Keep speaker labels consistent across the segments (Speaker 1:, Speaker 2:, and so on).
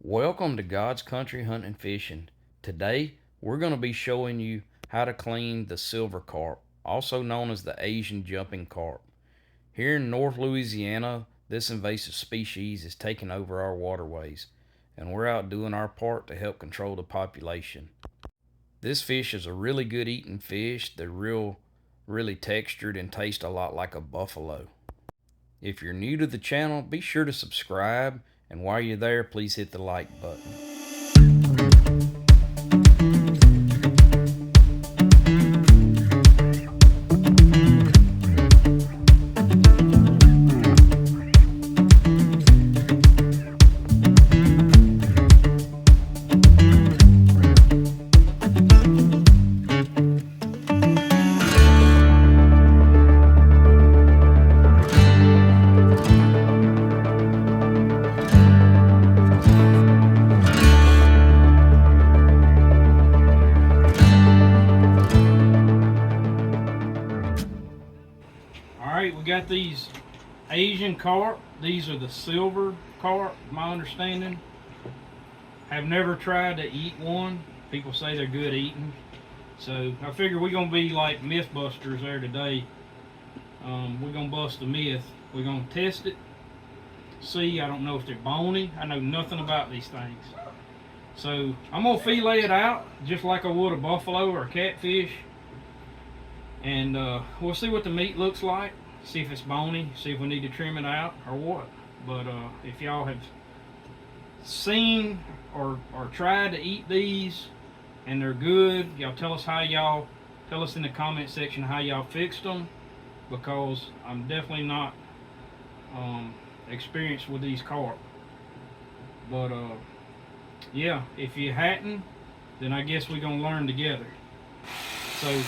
Speaker 1: Welcome to God's Country Hunting Fishing. Today we're going to be showing you how to clean the silver carp, also known as the Asian jumping carp. Here in North Louisiana, this invasive species is taking over our waterways, and we're out doing our part to help control the population. This fish is a really good eating fish. They're really textured and taste a lot like a buffalo. If you're new to the channel, be sure to subscribe, and while you're there, please hit the like button. Alright, we got these Asian carp. These are the silver carp, my understanding. Have never tried to eat one. People say they're good eating. So I figure we're going to be like myth busters there today. We're going to bust the myth. We're going to test it. See, I don't know if they're bony. I know nothing about these things. So I'm going to fillet it out just like I would a buffalo or a catfish. And we'll see what the meat looks like, see if it's bony, see if we need to trim it out or what. But if y'all have seen or tried to eat these and they're good, y'all tell us in the comment section how y'all fixed them, because I'm definitely not experienced with these carp. But yeah, if you hadn't, then I guess we're gonna learn together. So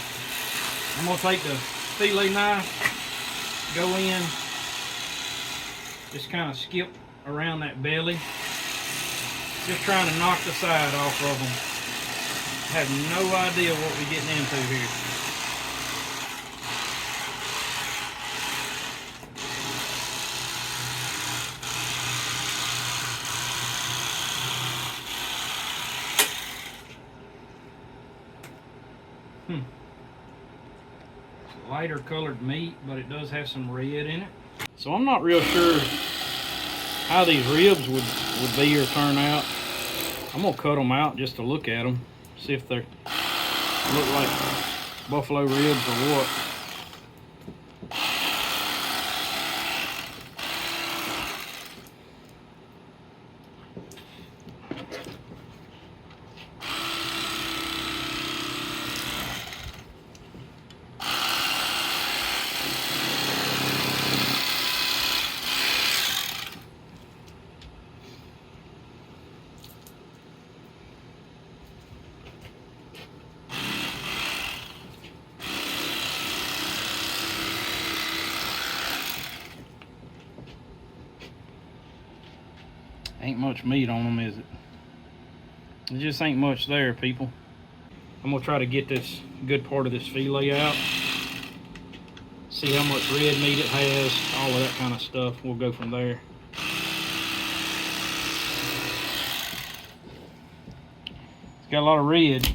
Speaker 1: I'm going to take the fillet knife, go in, just kind of skip around that belly, just trying to knock the side off of them. I have no idea what we're getting into here. Lighter colored meat, but it does have some red in it. So I'm not real sure how these ribs would be or turn out. I'm gonna cut them out just to look at them, see if they look like buffalo ribs or what. Ain't much meat on them, is it? There just ain't much there, people. I'm gonna try to get this good part of this fillet out. See how much red meat it has, all of that kind of stuff. We'll go from there. It's got a lot of red.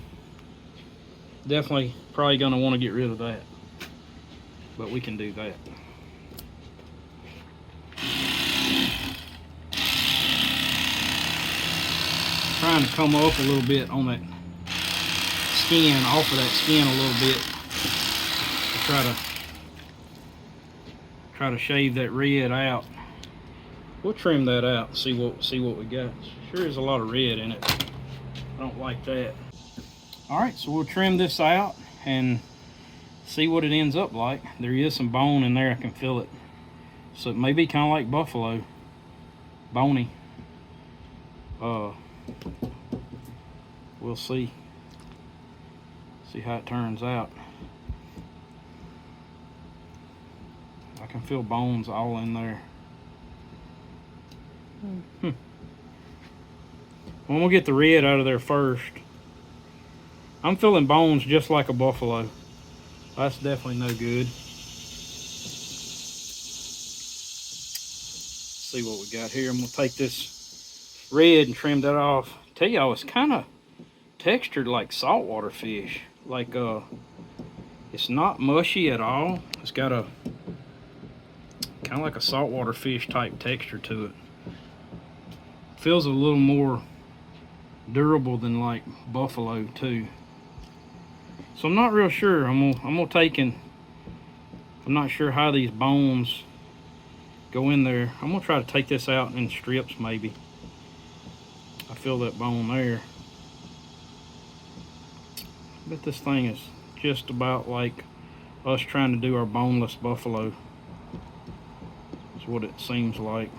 Speaker 1: Definitely probably gonna want to get rid of that. But we can do that. Trying to come up a little bit on that skin, off of that skin a little bit, to try to shave that red out. We'll trim that out and see what we got. Sure is a lot of red in it. I don't like that. All right, so we'll trim this out and see what it ends up like. There is some bone in there, I can feel it. So it may be kind of like buffalo, bony. We'll see how it turns out. I can feel bones all in there. I'm gonna get the red out of there first. I'm feeling bones just like a buffalo. That's definitely no good. See what we got here. I'm gonna take this red and trimmed that off. Tell y'all, it's kind of textured like saltwater fish. Like it's not mushy at all. It's got a kind of like a saltwater fish type texture to it. Feels a little more durable than like buffalo too. So I'm not real sure. I'm gonna take and I'm not sure how these bones go in there. I'm gonna try to take this out in strips maybe. I feel that bone there. I bet this thing is just about like us trying to do our boneless buffalo. That's what it seems like.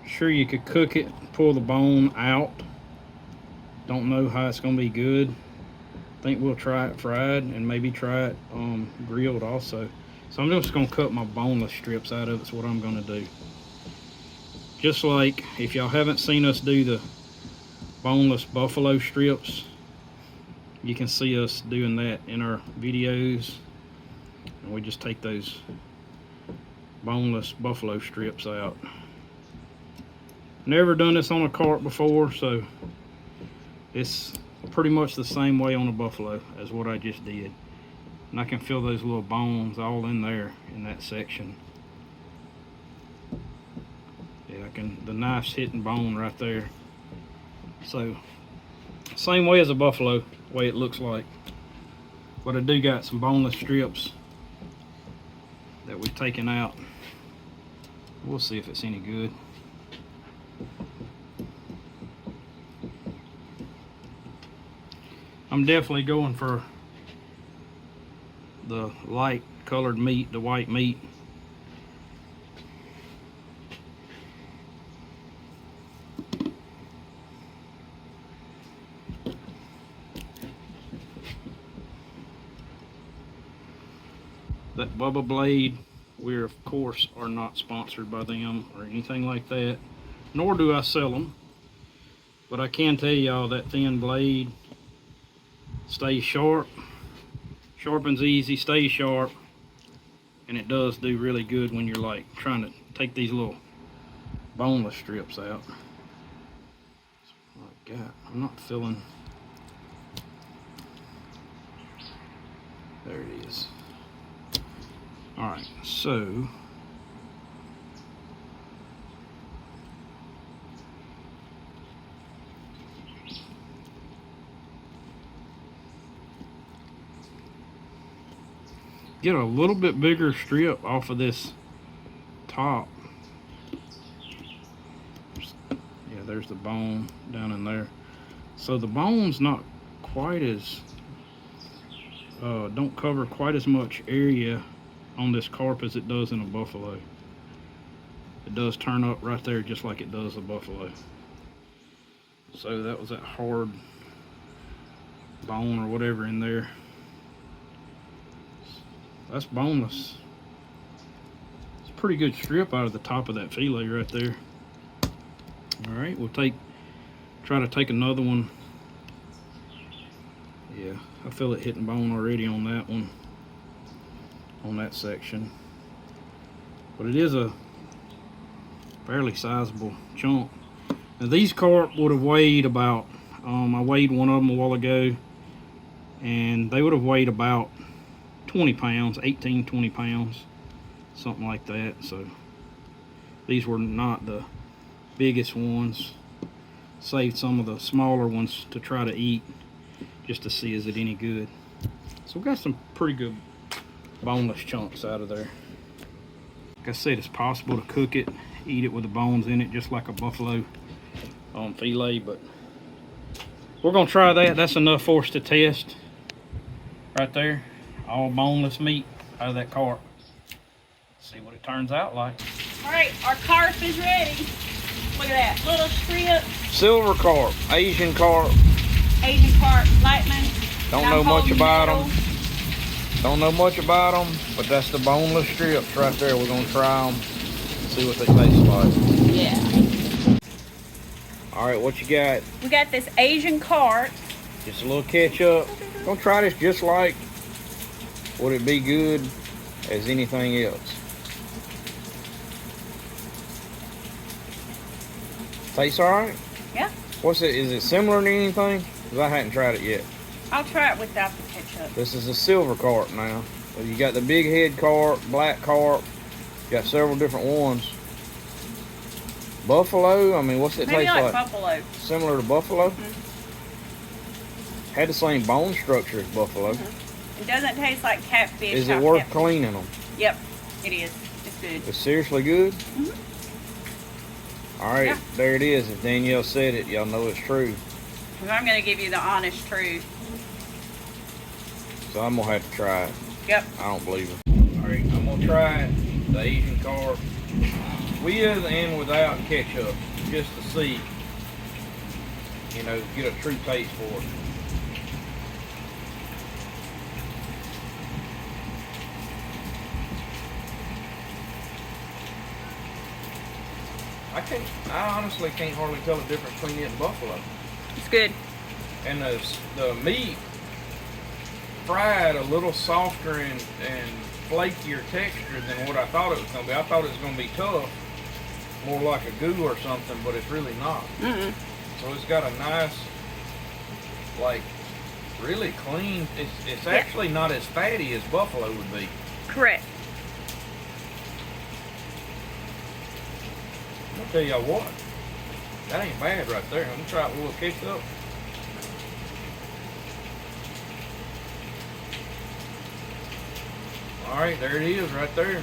Speaker 1: Sure, you could cook it, pull the bone out. Don't know how it's gonna be good. Think we'll try it fried and maybe try it grilled also. So I'm just gonna cut my boneless strips out of it. That's what I'm gonna do. Just like if y'all haven't seen us do the boneless buffalo strips, you can see us doing that in our videos. And we just take those boneless buffalo strips out. Never done this on a carp before, so it's pretty much the same way on a buffalo as what I just did. And I can feel those little bones all in there in that section. Yeah, I can, the knife's hitting bone right there. So, same way as a buffalo, way it looks like. But I do got some boneless strips that we've taken out. We'll see if it's any good. I'm definitely going for the light colored meat, the white meat. That Bubba Blade, we of course are not sponsored by them or anything like that, nor do I sell them, but I can tell y'all that thin blade stays sharp, sharpens easy, stays sharp, and it does do really good when you're like trying to take these little boneless strips out. Oh God, I'm not feeling. There it is. All right, so get a little bit bigger strip off of this top. Yeah, there's the bone down in there. So the bone's not quite as, don't cover quite as much area on this carp as it does in a buffalo. It does turn up right there just like it does a buffalo. So that was that hard bone or whatever in there. That's boneless. It's a pretty good strip out of the top of that fillet right there. All right, we'll try to take another one. Yeah, I feel it hitting bone already on that one, on that section. But it is a fairly sizable chunk. Now these carp would have weighed about, I weighed one of them a while ago, and they would have weighed about 20 pounds, 18, 20 pounds, something like that. So these were not the biggest ones. Saved some of the smaller ones to try to eat, just to see is it any good. So we got some pretty good boneless chunks out of there. Like I said, it's possible to cook it, eat it with the bones in it, just like a buffalo fillet, but we're gonna try that. That's enough for us to test right there. All boneless meat out of that carp. See what it turns out like.
Speaker 2: All right, our carp is ready. Look at that little strip.
Speaker 1: Silver carp, Asian carp.
Speaker 2: Asian carp, Lightman.
Speaker 1: Don't know much about them. Don't know much about them, but that's the boneless strips right there. We're gonna try them, see what they taste like.
Speaker 2: Yeah.
Speaker 1: All right, what you got?
Speaker 2: We got this Asian carp.
Speaker 1: Just a little ketchup. Gonna try this just like would it be good as anything else? Tastes alright?
Speaker 2: Yeah.
Speaker 1: What's it? Is it similar to anything? Because I hadn't tried it yet.
Speaker 2: I'll try it without the ketchup.
Speaker 1: This is a silver carp now. So you got the big head carp, black carp. Got several different ones. Buffalo, I mean, what's it
Speaker 2: Maybe
Speaker 1: taste like?
Speaker 2: buffalo.
Speaker 1: Similar to buffalo?
Speaker 2: Mm-hmm.
Speaker 1: Had the same bone structure as buffalo.
Speaker 2: Mm-hmm. It doesn't taste like catfish.
Speaker 1: Is it worth cleaning them?
Speaker 2: Yep, it is. It's good.
Speaker 1: It's seriously good?
Speaker 2: Mm-hmm.
Speaker 1: All right,
Speaker 2: Yeah.
Speaker 1: There it is. If Danielle said it, y'all know it's true.
Speaker 2: Because I'm going to give you the honest truth.
Speaker 1: So I'm going to have to try it.
Speaker 2: Yep.
Speaker 1: I don't believe it. All right, I'm going to try the Asian carp with and without ketchup, just to see, you know, get a true taste for it. I honestly can't hardly tell the difference between it and buffalo.
Speaker 2: It's good.
Speaker 1: And the meat fried a little softer and flakier texture than what I thought it was going to be. I thought it was going to be tough, more like a goo or something, but it's really not.
Speaker 2: Mm-mm.
Speaker 1: So it's got a nice, like, really clean. It's actually not as fatty as buffalo would be.
Speaker 2: Correct.
Speaker 1: I'm gonna tell y'all what, that ain't bad right there. I'm gonna try it with a little ketchup. All right, there it is right there.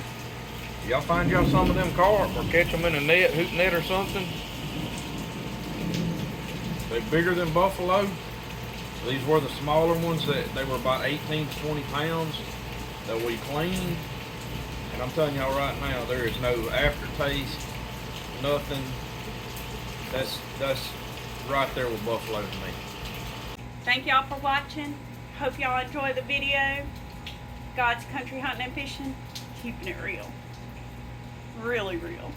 Speaker 1: Y'all find y'all some of them carp or catch them in a net, hook net or something. They're bigger than buffalo. These were the smaller ones that they were about 18 to 20 pounds that we cleaned. And I'm telling y'all right now, there is no aftertaste, nothing. That's right there with buffalo to me.
Speaker 2: Thank y'all for watching. Hope y'all enjoy the video. God's Country Hunting and Fishing, keeping it real. Really real.